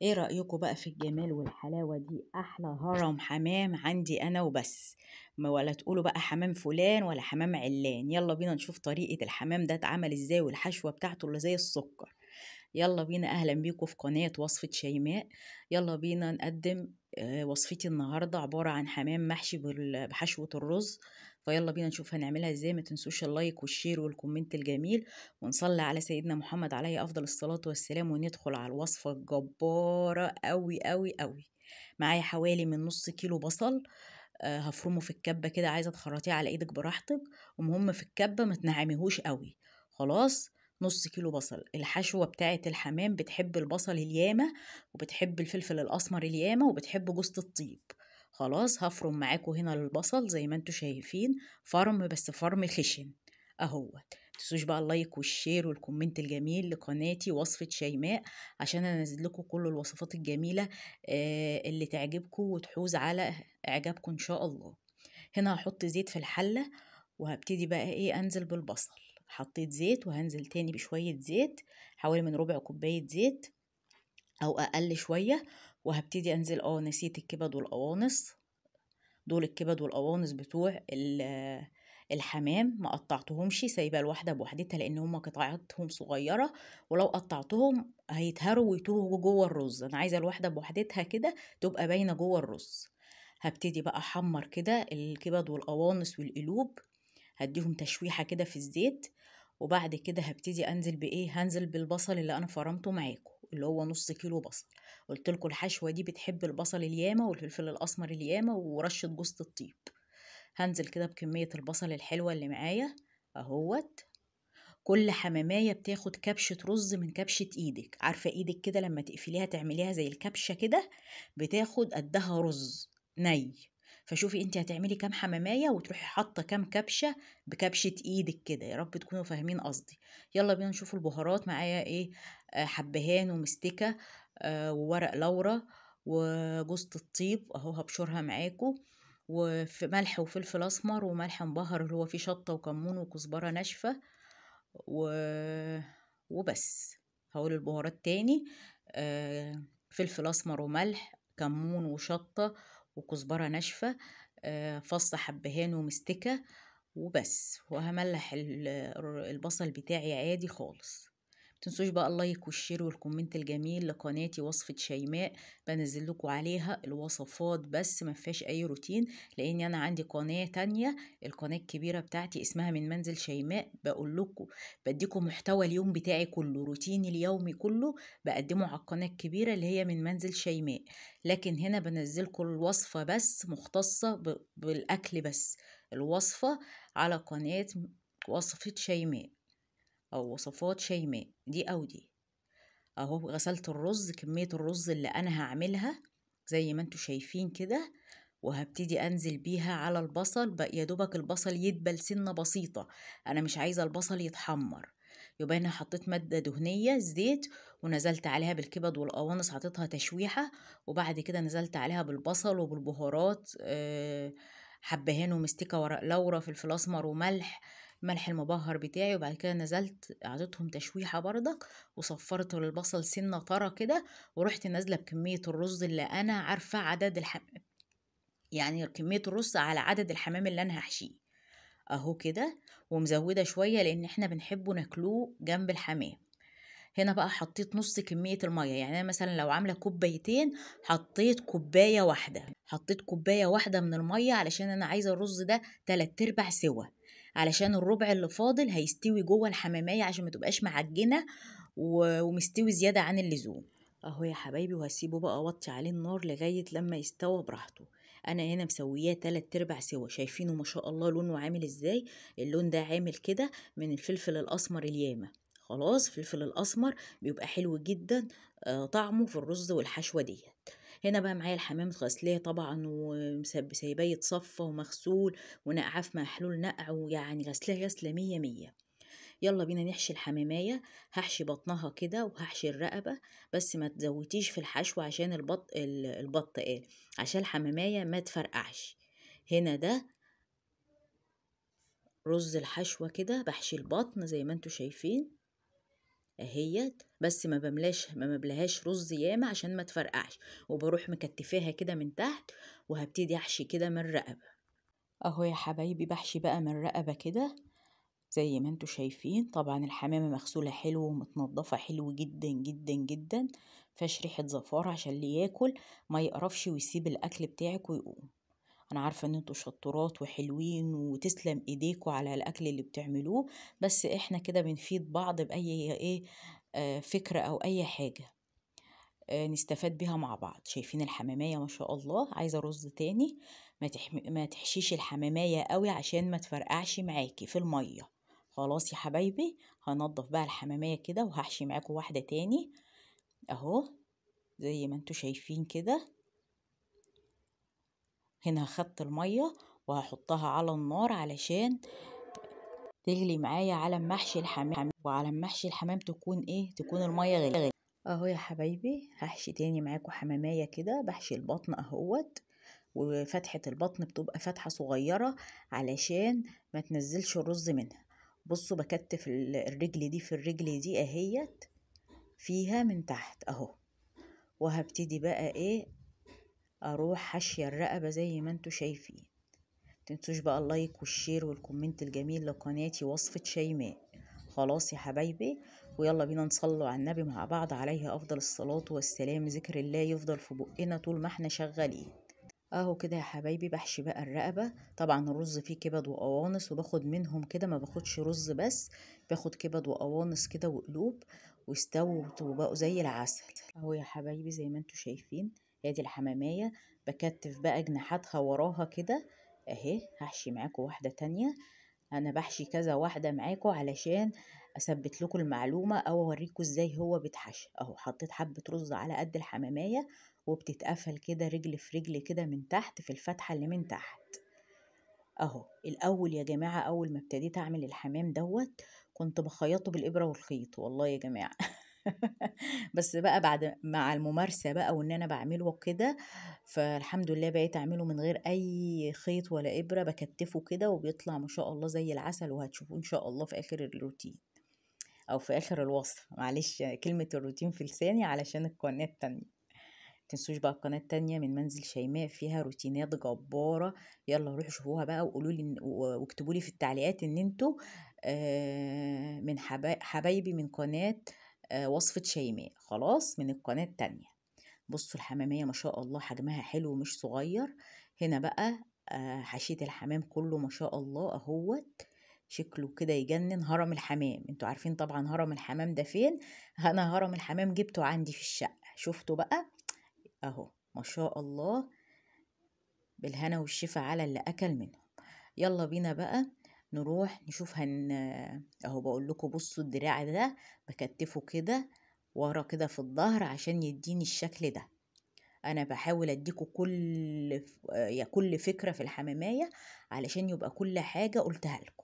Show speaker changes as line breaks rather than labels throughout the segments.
ايه رأيكم بقى في الجمال والحلاوة دي؟ احلى هرم حمام عندي انا وبس. ما ولا تقولوا بقى حمام فلان ولا حمام علان. يلا بينا نشوف طريقة الحمام ده اتعمل ازاي والحشوة بتاعته اللي زي السكر. يلا بينا، اهلا بيكم في قناة وصفة شيماء. يلا بينا نقدم وصفتي النهاردة عبارة عن حمام محشي بحشوة الرز. فيلا بينا نشوف هنعملها ازاي. ما تنسوش اللايك والشير والكومنت الجميل، ونصلي على سيدنا محمد عليه افضل الصلاة والسلام، وندخل على الوصفة الجبارة قوي قوي قوي. معايا حوالي من نص كيلو بصل. هفرمه في الكبة كده، عايزة تخرطيه على ايدك براحتك. المهم في الكبة ما تنعميهوش قوي. خلاص. نص كيلو بصل. الحشوة بتاعة الحمام بتحب البصل اليامة، وبتحب الفلفل الأسمر اليامة، وبتحب جوزة الطيب. خلاص هفرم معاكم هنا البصل زي ما انتوا شايفين. فرم بس فرم خشن. اهو. متنسوش بقى اللايك والشير والكومنت الجميل لقناتي وصفة شيماء، عشان انزل لكم كل الوصفات الجميلة اللي تعجبكم وتحوز على اعجابكم ان شاء الله. هنا هحط زيت في الحلة، وهبتدي بقى ايه انزل بالبصل. حطيت زيت وهنزل تاني بشوية زيت، حوالي من ربع كوباية زيت او اقل شوية. وهبتدي انزل نسيت الكبد والقوانص. دول الكبد والقوانص بتوع الحمام، ما قطعتهمش، سايبه الواحده بوحدتها لان هما قطعتهم صغيره. ولو قطعتهم هيتهروا ويتوهوا جوه الرز. انا عايزه الواحده بوحدتها كده تبقى باينه جوه الرز. هبتدي بقى احمر كده الكبد والقوانص والقلوب. هديهم تشويحه كده في الزيت. وبعد كده هبتدي انزل بايه، هنزل بالبصل اللي انا فرمته معاكم اللي هو نص كيلو بصل. قلت لكم الحشوه دي بتحب البصل اليامه والفلفل الاسمر اليامه ورشه جوز الطيب. هنزل كده بكميه البصل الحلوه اللي معايا اهوت. كل حمامايه بتاخد كبشه رز من كبشه ايدك. عارفه ايدك كده لما تقفليها تعمليها زي الكبشه كده، بتاخد قدها رز ني. فشوفي انت هتعملي كام حمامايه وتروحي حاطه كام كبشه بكبشه ايدك كده. يا رب تكونوا فاهمين قصدي. يلا بينا نشوف البهارات معايا ايه. حبهان ومستكه، وورق لورا، وجوزة الطيب اهو هبشرها معاكم. وفي ملح وفلفل اسمر وملح مبهر اللي هو فيه شطه وكمون وكزبره ناشفه و... وبس. هقول البهارات تاني. فلفل اسمر وملح كمون وشطة وكزبرة ناشفة، فص حبهان ومستكة. وبس. وهملح البصل بتاعي عادي خالص. متنسوش بقى اللايك والشير والكومنت الجميل لقناتي وصفة شيماء. بنزل لكم عليها الوصفات بس ما فيهاش اي روتين، لان انا عندي قناة تانية. القناة الكبيرة بتاعتي اسمها من منزل شيماء. بقول لكم بديكم محتوى اليوم بتاعي كله، روتيني اليومي كله بقدمه على القناة الكبيرة اللي هي من منزل شيماء. لكن هنا بنزلكم الوصفة بس مختصة بالأكل بس. الوصفة على قناة وصفة شيماء أو وصفات شيماء دي أو دي. أهو غسلت الرز، كمية الرز اللي أنا هعملها زي ما انتوا شايفين كده. وهبتدي انزل بيها على البصل بقى، يا دوبك البصل يدبل سنة بسيطة. انا مش عايزة البصل يتحمر. يبقى انا حطيت مادة دهنية زيت، ونزلت عليها بالكبد والقوانص حطيتها تشويحة. وبعد كده نزلت عليها بالبصل وبالبهارات، حبهان ومستكة ورق لورا فلفل اسمر وملح. ملح المبهر بتاعي. وبعد كده نزلت عطيتهم تشويحة بردك. وصفرت البصل سنة طرى كده. ورحت نازلة بكمية الرز اللي أنا عارفة عدد يعني كمية الرز على عدد الحمام اللي أنا هحشيه. أهو كده. ومزودة شوية لأن احنا بنحبه ناكلوه جنب الحمام. هنا بقى حطيت نص كمية المية. يعني أنا مثلا لو عاملة كوبايتين حطيت كوباية واحدة. حطيت كوباية واحدة من المية علشان أنا عايزة الرز ده 3/4 سوا، علشان الربع اللي فاضل هيستوي جوه الحمامية عشان ما تبقاش معجنة ومستوي زيادة عن اللزوم. اهو يا حبايبي. وهسيبه بقى اوطي عليه النار لغاية لما يستوى براحته. انا هنا مسوياه 3/4 سوا. شايفينه ما شاء الله لونه عامل ازاي؟ اللون ده عامل كده من الفلفل الاسمر اليامة. خلاص. الفلفل الاسمر بيبقى حلو جدا طعمه في الرز والحشوة دي. هنا بقى معايا الحمام غسلاه طبعا وسايباه يتصفى ومغسول ونقعاه في محلول نقع، ويعني غسلاه غسلة 100 100. يلا بينا نحشي الحمامية. هحشي بطنها كده وهحشي الرقبة. بس ما تزوديش في الحشو عشان البط قال، عشان الحمامية ما تفرقعش. هنا ده رز الحشوة كده. بحشي البطن زي ما انتوا شايفين اهيت، بس ما بملهاش رز ياما عشان ما تفرقعش، وبروح مكتفاها كده من تحت، وهبتدي احشي كده من الرقبة. اهو يا حبايبي بحشي بقى من الرقبة كده زي ما انتوا شايفين. طبعا الحمامة مغسولة حلو ومتنضفة حلو جدا جدا جدا، مفيهاش ريحة زفارة، عشان اللي ياكل ما يقرفش ويسيب الاكل بتاعك ويقوم. انا عارفة ان انتوا شطورات وحلوين وتسلم ايديكوا على الاكل اللي بتعملوه، بس احنا كده بنفيد بعض باي ايه فكرة او اي حاجة نستفاد بيها مع بعض. شايفين الحمامية ما شاء الله، عايزة رز تاني. ما تحشيش الحمامية قوي عشان ما تفرقعش معاكي في المية. خلاص يا حبايبي، هنضف بقى الحمامية كده وهحشي معاكم واحدة تاني اهو زي ما انتوا شايفين كده. هنا هخدت المية وهحطها على النار علشان تغلي معايا، على ما احشي الحمام، وعلى ما احشي الحمام تكون المية غلي. اهو يا حبايبي هحشي تاني معاكم حمامية كده. بحشي البطن اهوت، وفتحة البطن بتبقى فتحة صغيرة علشان ما تنزلش الرز منها. بصوا بكتف الرجل دي في الرجل دي اهيت فيها من تحت اهو، وهبتدي بقى ايه اروح حشية الرقبة زي ما انتوا شايفين. متنسوش بقى اللايك والشير والكومنت الجميل لقناتي وصفة شيماء. خلاص يا حبايبي، ويلا بينا نصلوا على النبي مع بعض عليه افضل الصلاة والسلام. ذكر الله يفضل في بقنا طول ما احنا شغالين. اهو كده يا حبايبي بحشي بقى الرقبة. طبعا الرز فيه كبد وقوانص، وباخد منهم كده، ما باخدش رز بس، باخد كبد وقوانص كده وقلوب، واستووا وبقوا زي العسل. اهو يا حبايبي زي ما انتوا شايفين، ادي الحمامية بكتف بقى جناحاتها وراها كده اهي. هحشي معاكم واحدة تانية. انا بحشي كذا واحدة معاكم علشان اثبت لكم المعلومة او اوريكم ازاي هو بيتحشى. اهو حطيت حبة رز على قد الحمامية، وبتتقفل كده رجل في رجل كده من تحت في الفتحة اللي من تحت اهو. الاول يا جماعة، اول ما ابتديت اعمل الحمام دوت كنت بخيطه بالابرة والخيط والله يا جماعة. بس بقى بعد مع الممارسة بقى وان انا بعمله كده، فالحمد لله بقيت اعمله من غير اي خيط ولا ابرة، بكتفه كده وبيطلع ما شاء الله زي العسل. وهتشوفوه ان شاء الله في اخر الروتين او في اخر الوصفة. معلش كلمة الروتين في لساني علشان القناة التانية. متنسوش بقى القناة التانية من منزل شيماء فيها روتينات جبارة. يلا روحوا شوفوها بقى وقولوا لي واكتبوا لي في التعليقات ان انتوا من حبايبي من قناة وصفة شيماء، خلاص من القناة التانية. بصوا الحمامية ما شاء الله حجمها حلو ومش صغير. هنا بقى حشيت الحمام كله ما شاء الله اهوت، شكله كده يجنن. هرم الحمام، انتوا عارفين طبعا هرم الحمام ده فين. انا هرم الحمام جبته عندي في الشقة. شفتوا بقى اهو ما شاء الله، بالهنا والشفا على اللي اكل منهم. يلا بينا بقى نروح نشوف اهو بقول لكم بصوا الدراع ده بكتفه كده ورا كده في الظهر عشان يديني الشكل ده. انا بحاول اديكم كل فكرة في الحمامية علشان يبقى كل حاجة قلتها لكم.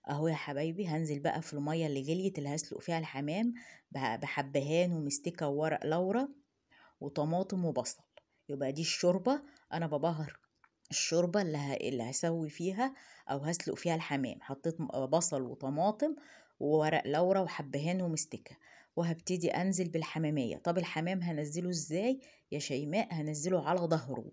اهو يا حبايبي هنزل بقى في المية اللي غليت اللي هسلق فيها الحمام بحبهان ومستكة وورق لورا وطماطم وبصل. يبقى دي الشوربة. انا ببهر الشوربة اللي هسوي فيها او هسلق فيها الحمام. حطيت بصل وطماطم وورق لورا وحبهان ومستكة، وهبتدي انزل بالحمامية. طب الحمام هنزله ازاي يا شيماء؟ هنزله على ظهره،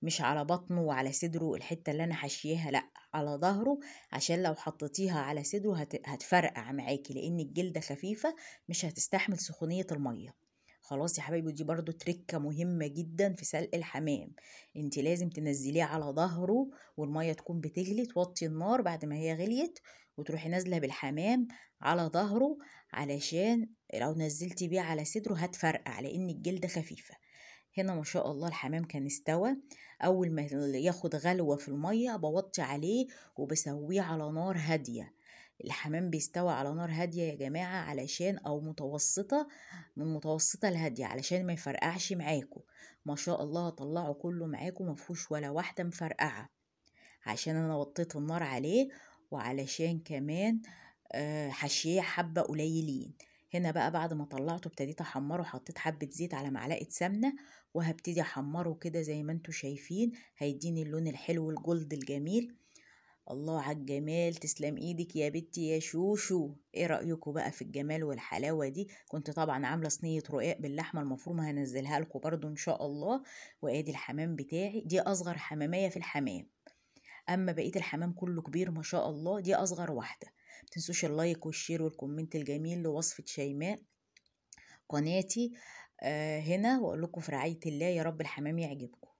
مش على بطنه وعلى صدره الحتة اللي انا حشيها، لا على ظهره، عشان لو حطيتيها على صدره هتفرقع معاكي، لان الجلدة خفيفة مش هتستحمل سخونية المية. خلاص يا حبايبي، دي برضو تركة مهمة جدا في سلق الحمام. انت لازم تنزليه على ظهره والمية تكون بتغلي، توطي النار بعد ما هي غليت وتروحي نازلة بالحمام على ظهره، علشان لو نزلتي بيه على صدره هتفرقع لان الجلدة خفيفة. هنا ما شاء الله الحمام كان استوى. اول ما ياخد غلوة في المية بوطي عليه وبسويه على نار هادية. الحمام بيستوى على نار هادية يا جماعة علشان او متوسطة، من متوسطة لهادية علشان ما يفرقعش معاكم. ما شاء الله طلعوا كله معاكم مفهوش ولا واحدة مفرقعة، عشان انا وطيت النار عليه، وعلشان كمان حشيه حبة قليلين. هنا بقى بعد ما طلعته ابتديت احمره، حطيت حبة زيت على معلقة سمنة، وهبتدي احمره كده زي ما انتوا شايفين، هيديني اللون الحلو الجلد الجميل. الله على الجمال، تسلم ايدك يا بنتي يا شوشو. ايه رأيكم بقى في الجمال والحلاوة دي؟ كنت طبعا عاملة صينية رقاق باللحمة المفرومة، هنزلها لكم برضو ان شاء الله. وادي الحمام بتاعي، دي اصغر حمامية في الحمام، اما بقية الحمام كله كبير ما شاء الله، دي اصغر واحدة. متنسوش اللايك والشير والكومنت الجميل لوصفة شيماء قناتي هنا، واقول لكم في رعاية الله، يا رب الحمام يعجبكم.